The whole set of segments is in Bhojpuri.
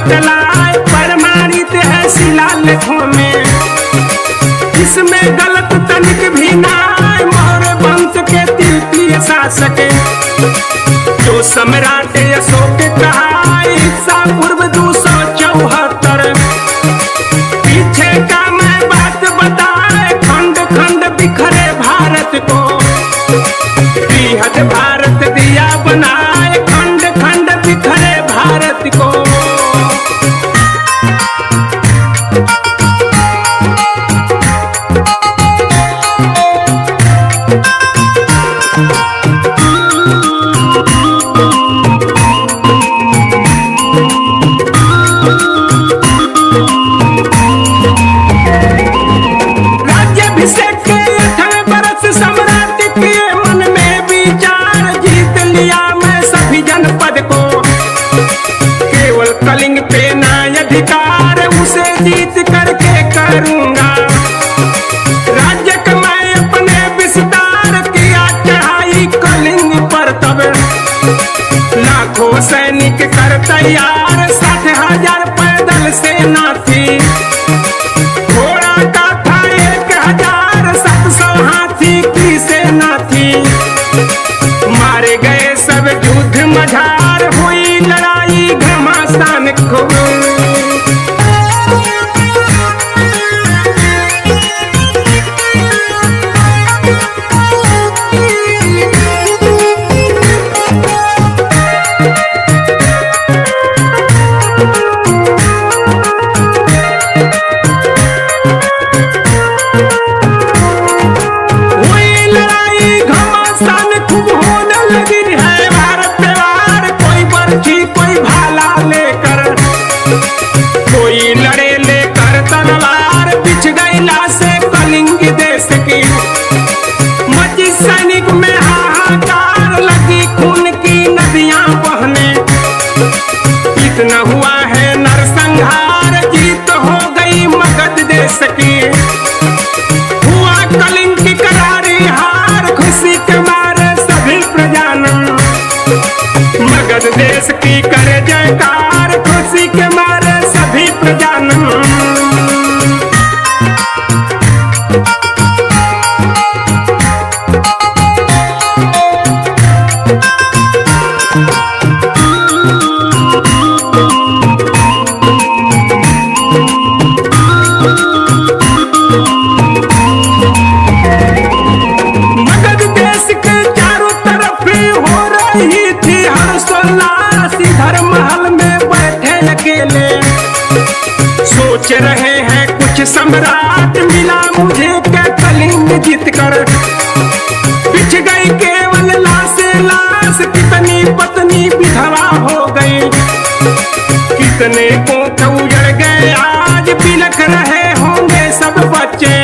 चलाए प्रमाणित है शिलालेखों में। इसमें गलत तनिक भी ना मौर्य वंश के तृतीय शासक जो सम्राट अशोक कहा ईसा पूर्व 274। पीछे का मैं बात बताए खंड खंड बिखरे भारत को बृहद भारत दिया बनाए खंड खंड बिखरे भारत को। राज्याभिषेक के 8वें बरस सम्राट के मन में विचार जीत लिया मैं सभी जनपद को। केवल कलिंग पे ना अधिकार उसे जीत करके करूंगा। राज्य का मैं अपने विस्तार किया चढ़ाई कलिंग पर तब लाखों सैनिक कर तैयार 60,000 पैदल सेना थी। घोड़ा का था 1,700 हाथी की सेना थी। मारे गए सब युद्ध मझार हुई लड़ाई घमासान खूब। देश की मची सैनिक में हाहाकार लगी खून की नदियां बहने। इतना हुआ है नरसंहार जीत हो गई मगध देश की। हुआ कलिंग की करारी हार खुशी के मारे सभी प्रजानन। मगध देश की करे जयकार खुशी के मारे सभी प्रजानन। धर्म महल में बैठे अकेले सोच रहे हैं कुछ सम्राट मिला मुझे क्या कलिंग जीत कर। बिछ गई केवल लाशे लाश कितनी पत्नी विधवा हो गई। कितने को उजड़ गए आज बिलख रहे होंगे सब बच्चे।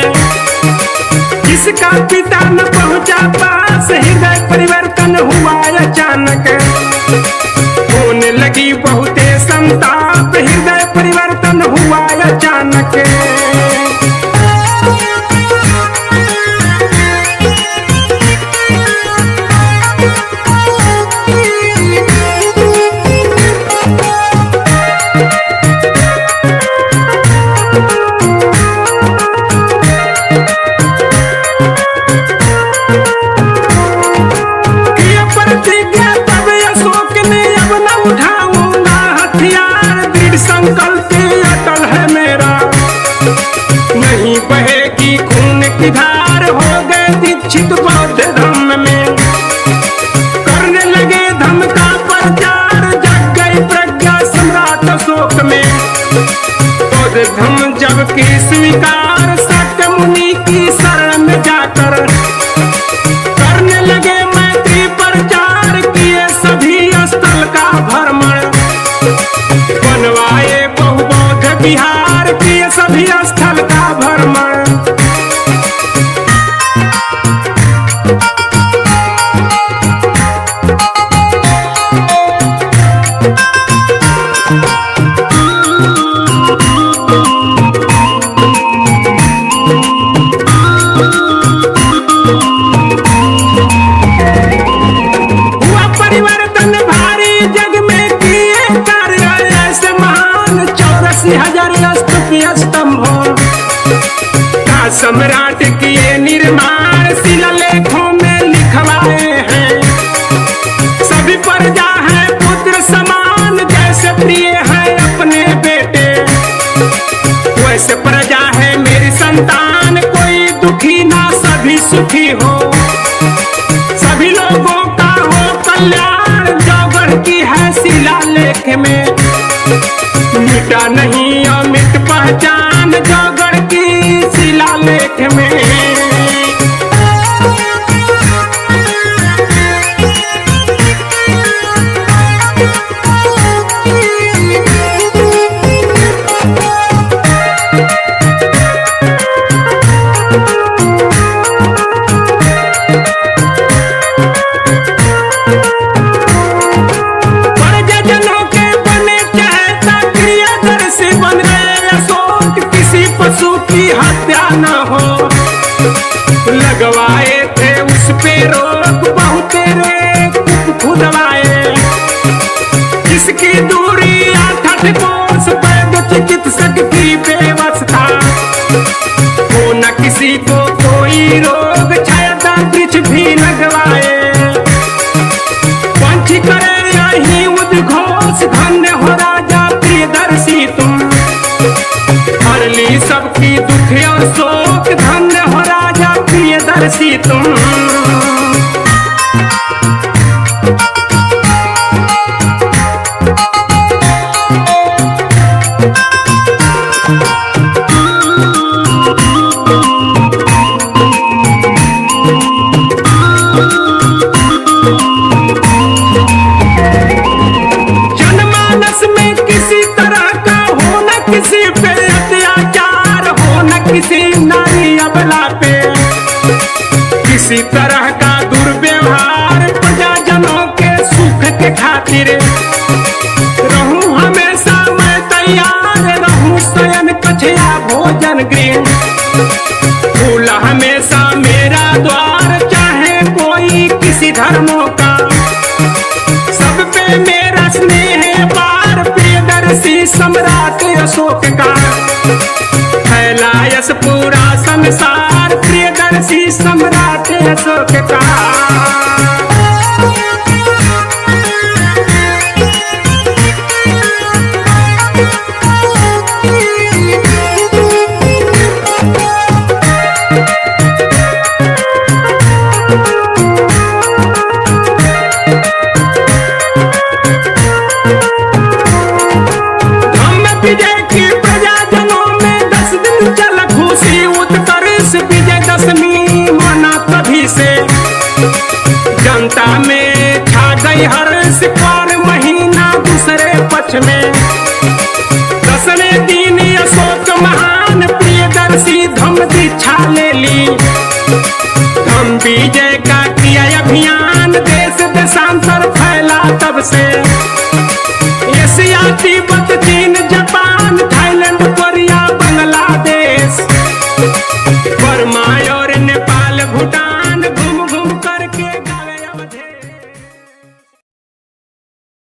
जिसका पिता न पहुंचा पास हृदय परिवर्तन हुआ अचानक। होने लगी बहुते संताप हृदय परिवर्तन हुआ अचानक। संकल्प अटल है मेरा नहीं बहेगी खून की धार। हो गए दीक्षित बौद्ध धर्म में करने लगे धर्म का प्रचार। जग गई प्रज्ञा सम्राट अशोक में। बौद्ध धर्म जब की स्वीकार शाक्य मुनि की शरण में जाकर करने लगे मैत्री प्रचार। किए सभी स्थल का भ्रमण बनवाए बहुबौद्ध बिहार किए सभी स्थल का भ्रमण। हुआ परिवर्तन भारी जग में किए कार्य ऐसे महान 80,000 स्तूपीय स्तंभों का सम्राट किए निर्माण शिलालेखों में लिखवाए हैं। सभी प्रजा है पुत्र समान, जैसे प्रिय है अपने बेटे वैसे प्रजा है मेरी संतान। कोई दुखी ना सभी सुखी हो, सभी लोगों का हो कल्याण। जौगढ़ की है शिलालेख में, मिटा नहीं अमिट पहचान जौगढ़ की शिलालेख में। पशु की हत्या न हो, लगवाए थे उस पे रोक बहुत रे खुदवाए। इसकी दूरी 8 कोस, वैद्य चिकित्सक की व्यवस्था हो न किसी को कोई रोग। छायादार वृक्ष भी लगवाए, पंछी करे यही उद्घोष। धन्य हो राजा प्रियदर्शी तुम, हर ली सबकी दुख और शोक। धन्य हो राजा प्रियदर्शी तुम। जनमानस में किसी तरह का हो न किसी पे अत्याचार, हो न किसी नारी अबला पे किसी तरह का दुर्व्यवहार। प्रजाजनों के सुख के खातिर रहूं हमेशा मैं तैयार। रहूं शयन कछया भोजन गृह, खुला हमेशा मेरा द्वार। चाहे कोई किसी धर्मों का, सब पे मेरा स्नेह पार। प्रियदर्शी सम्राट अशोक का फैलायस पूरा संसार। प्रियदर्शी सम्राट अशोक का। विजय की प्रजाजनों में 10 दिन चल खुशी उत्कर्ष। विजयदशमी मना तभी से जनता में छा गई हर्ष। पार महीना दूसरे पक्ष में 10वें दिन अशोक महान। प्रियदर्शी धम दीक्षा ले ली, धम विजय का किया अभियान। देश देशांतर फैला तब से